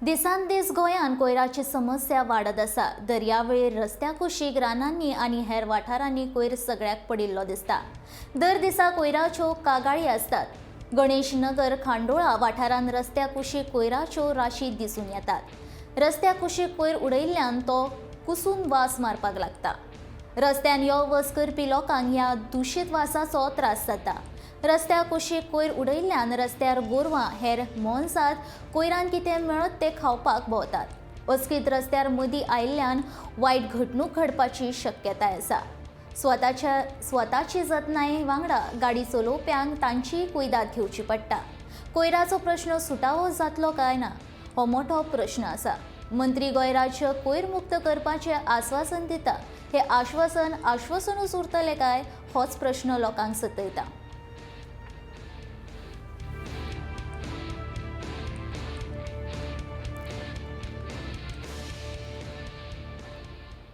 दिसान दीस गोंयान कोयराची समस्या वाडत आसा। दर्यावेळी रस्त्या कुशीक रानांनी आनी हेर वाठारांनी कोयर सगळ्याक पडिल्लो दिसता। दर दिसा कोयराच्यो कागाळी आसतात। गणेश नगर खांडोळा वाठारांत रस्त्या कुशीक कोयराच्यो राशी दिसून येतात। रस्त्या कुशीक कोयर उडयिल्ल्यान तो कुसून वास मारपाक लागता। रस्त्यान यो वच करपी लोकांक ह्या दुशीत वासाचो त्रास जाता। रस्त्या कुशीक कोयर उडयिल्ल्यान रस्त्यार गोरवां हेर मोनजात कोयरान कितें मेळत तें खावपाक भोंवतात। अचकीत रस्त्यार मदीं आयिल्ल्यान वायट घडणूक घडपाची शक्यताय आसा। स्वताची जतनाय वांगडा गाडी चलोवप्यांक तांचीय कुयदाद घेवची पडटा। कोयराचो प्रश्न सुटावो जातलो काय ना हो मोठो प्रश्न आसा। मंत्री गोंय राज्य कोयर मुक्त करपाचें आश्वासन दिता। हे आश्वासनूच उरतलें काय होच प्रश्न लोकांक सतयता।